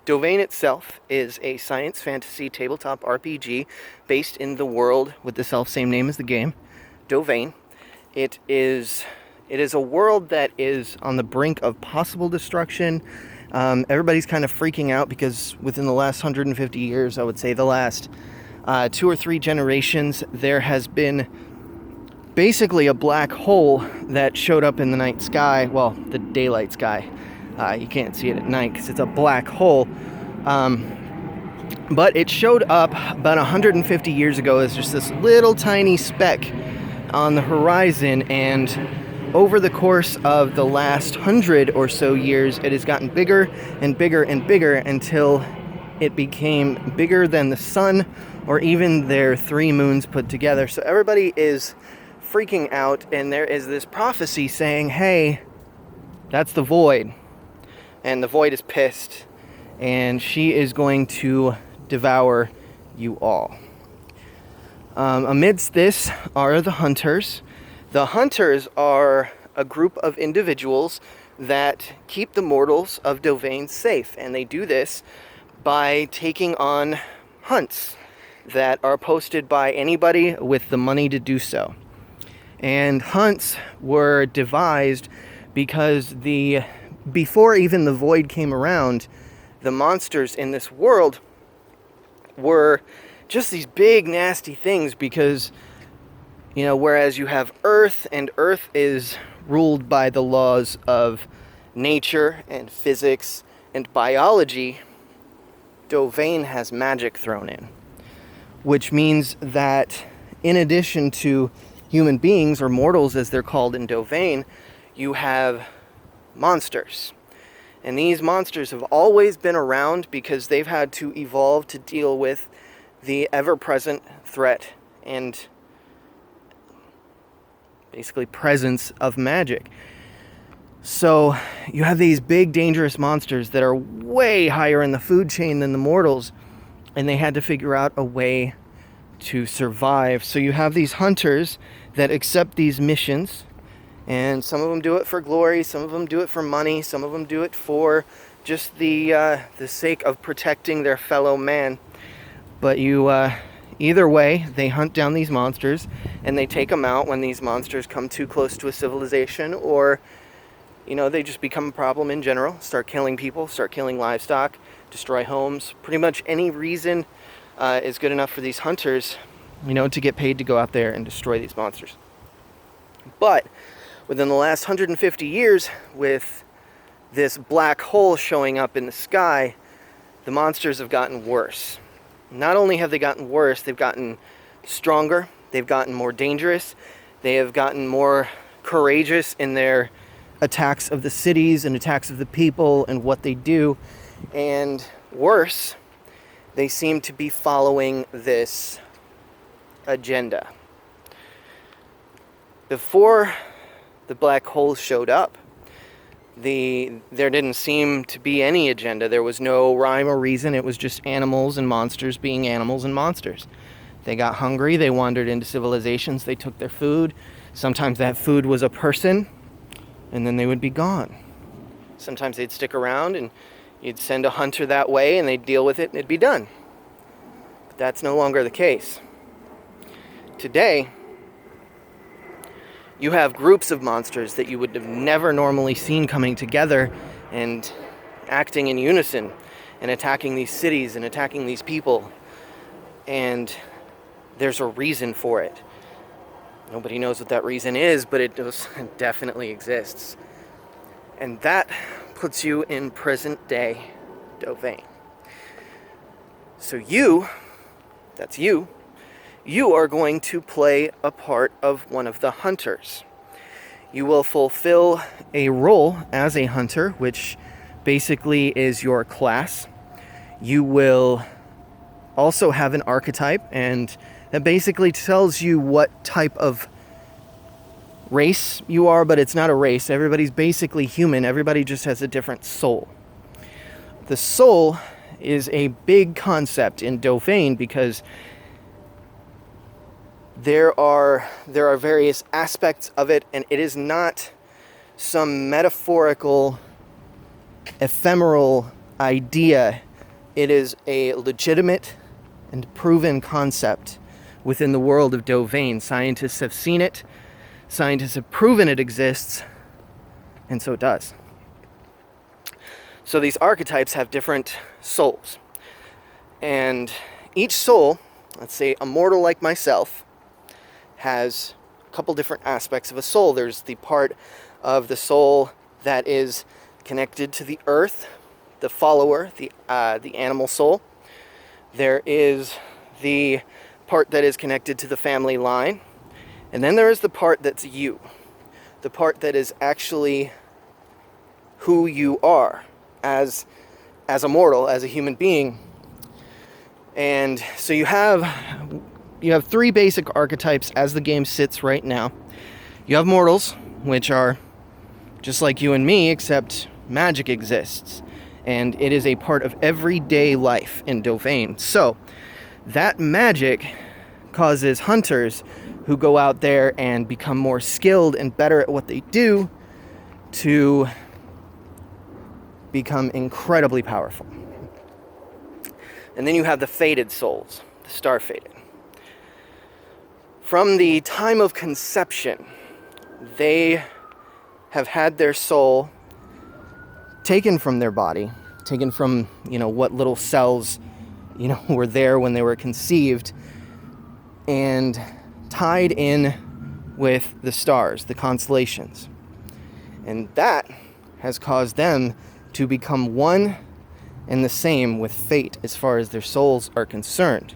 Dhovaine itself is a science fantasy tabletop RPG based in the world with the self-same name as the game, Dhovaine. It is a world that is on the brink of possible destruction. Everybody's kind of freaking out because within the last 150 years, I would say the last 2 or 3 generations, there has been basically a black hole that showed up in the night sky, well, the daylight sky. You can't see it at night because it's a black hole. But it showed up about 150 years ago as just this little tiny speck on the horizon, and over the course of the last 100 or so years, it has gotten bigger and bigger and bigger until it became bigger than the sun or even their 3 moons put together. So everybody is freaking out, and there is this prophecy saying, hey, that's the void. And the void is pissed, and she is going to devour you all. Amidst this are the hunters. The hunters are a group of individuals that keep the mortals of Dhovaine safe, and they do this by taking on hunts that are posted by anybody with the money to do so. And hunts were devised because before even the void came around, the monsters in this world were just these big nasty things, because whereas you have Earth, and Earth is ruled by the laws of nature and physics and biology, Dhovaine has magic thrown in, which means that in addition to human beings, or mortals as they're called in Dhovaine, you have monsters. And these monsters have always been around because they've had to evolve to deal with the ever-present threat and basically presence of magic. So you have these big dangerous monsters that are way higher in the food chain than the mortals, and they had to figure out a way to survive. So you have these hunters that accept these missions, and some of them do it for glory, some of them do it for money, some of them do it for just the sake of protecting their fellow man. But either way, they hunt down these monsters, and they take them out when these monsters come too close to a civilization, or they just become a problem in general, start killing people, start killing livestock, destroy homes. Pretty much any reason is good enough for these hunters, to get paid to go out there and destroy these monsters. But within the last 150 years, with this black hole showing up in the sky, the monsters have gotten worse. Not only have they gotten worse, they've gotten stronger, they've gotten more dangerous, they have gotten more courageous in their attacks of the cities and attacks of the people and what they do. And worse, they seem to be following this agenda. Before the black hole showed up, there didn't seem to be any agenda. There was no rhyme or reason. It was just animals and monsters being animals and monsters. They got hungry, they wandered into civilizations, they took their food. Sometimes that food was a person, and then they would be gone. Sometimes they'd stick around, and you'd send a hunter that way, and they'd deal with it, and it'd be done. But that's no longer the case. Today, you have groups of monsters that you would have never normally seen coming together and acting in unison and attacking these cities and attacking these people. And there's a reason for it. Nobody knows what that reason is, but it definitely exists. And that puts you in present day Dhovaine. So that's you are going to play a part of one of the hunters. You will fulfill a role as a hunter, which basically is your class. You will also have an archetype, and that basically tells you what type of race you are, but it's not a race. Everybody's basically human. Everybody just has a different soul. The soul is a big concept in Dhovaine because there are various aspects of it, and it is not some metaphorical, ephemeral idea It is a legitimate and proven concept within the world of Dhovaine. Scientists have seen it, scientists have proven it exists, and so it does. So these archetypes have different souls. And each soul, let's say a mortal like myself, has a couple different aspects of a soul. There's the part of the soul that is connected to the earth, the follower, the animal soul. There is the part that is connected to the family line. And then there is the part that's you. The part that is actually who you are as a mortal, as a human being. And so you have 3 basic archetypes as the game sits right now. You have mortals, which are just like you and me, except magic exists. And it is a part of everyday life in Dhovaine. So that magic causes hunters who go out there and become more skilled and better at what they do to become incredibly powerful. And then you have the fated souls, the star-fated. From the time of conception, they have had their soul taken from their body, taken from, what little cells, were there when they were conceived, and tied in with the stars, the constellations. And that has caused them to become one and the same with fate as far as their souls are concerned.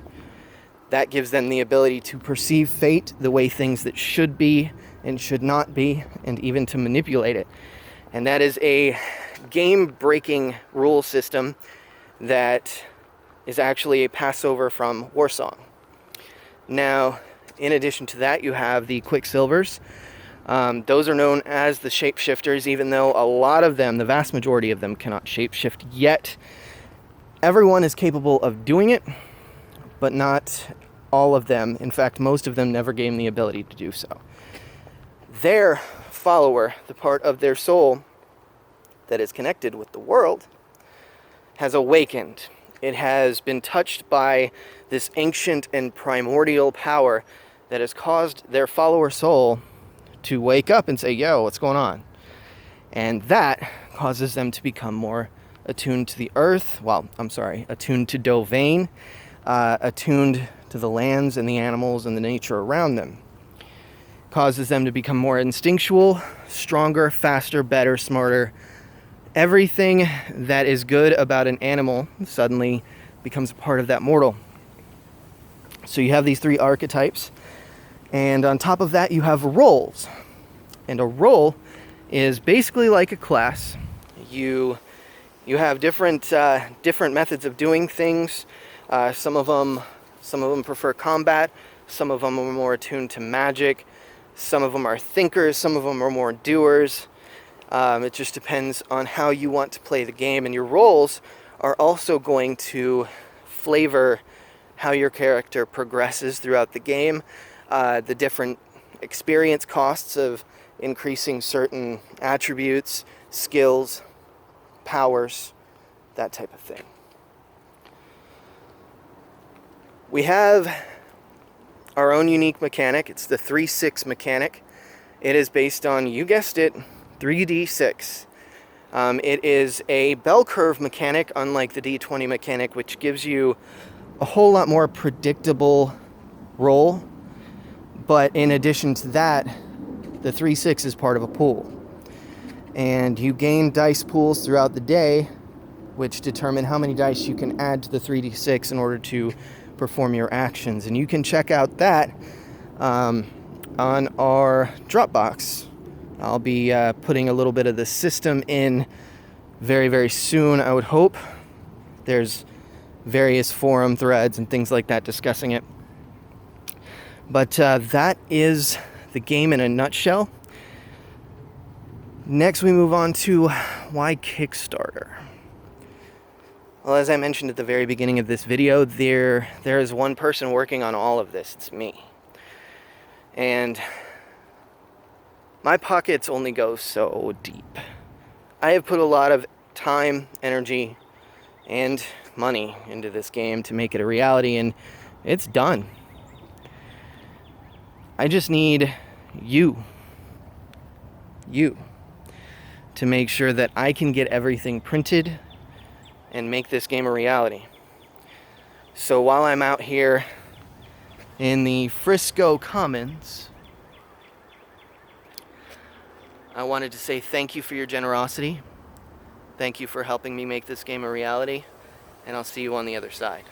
That gives them the ability to perceive fate the way things that should be and should not be, and even to manipulate it. And that is a game-breaking rule system that is actually a passover from Warsong. Now, in addition to that, you have the Quicksilvers. Those are known as the shapeshifters, even though a lot of them, the vast majority of them, cannot shapeshift yet. Everyone is capable of doing it, but not all of them. In fact, most of them never gain the ability to do so. Their follower, the part of their soul that is connected with the world, has awakened. It has been touched by this ancient and primordial power that has caused their follower soul to wake up and say, yo, what's going on? And that causes them to become more attuned to the earth. Attuned to Dhovaine, attuned to the lands and the animals and the nature around them. Causes them to become more instinctual, stronger, faster, better, smarter. Everything that is good about an animal suddenly becomes a part of that mortal. So you have these 3 archetypes. And on top of that, you have roles. And a role is basically like a class. You have different methods of doing things. Some of them prefer combat. Some of them are more attuned to magic. Some of them are thinkers. Some of them are more doers. It just depends on how you want to play the game. And your roles are also going to flavor how your character progresses throughout the game. The different experience costs of increasing certain attributes, skills, powers, that type of thing. We have our own unique mechanic. It's the 3-6 mechanic. It is based on, you guessed it, 3d6. It is a bell curve mechanic, unlike the d20 mechanic, which gives you a whole lot more predictable roll. But in addition to that, the 3-6 is part of a pool. And you gain dice pools throughout the day, which determine how many dice you can add to the 3d6 in order to perform your actions. And you can check out that on our Dropbox. I'll be putting a little bit of the system in very, very soon, I would hope. There's various forum threads and things like that discussing it. But that is the game in a nutshell. Next, we move on to why Kickstarter. Well, as I mentioned at the very beginning of this video, there is one person working on all of this. It's me. And my pockets only go so deep. I have put a lot of time, energy, and money into this game to make it a reality, and it's done. I just need you to make sure that I can get everything printed and make this game a reality. So while I'm out here in the Frisco Commons, I wanted to say thank you for your generosity. Thank you for helping me make this game a reality, and I'll see you on the other side.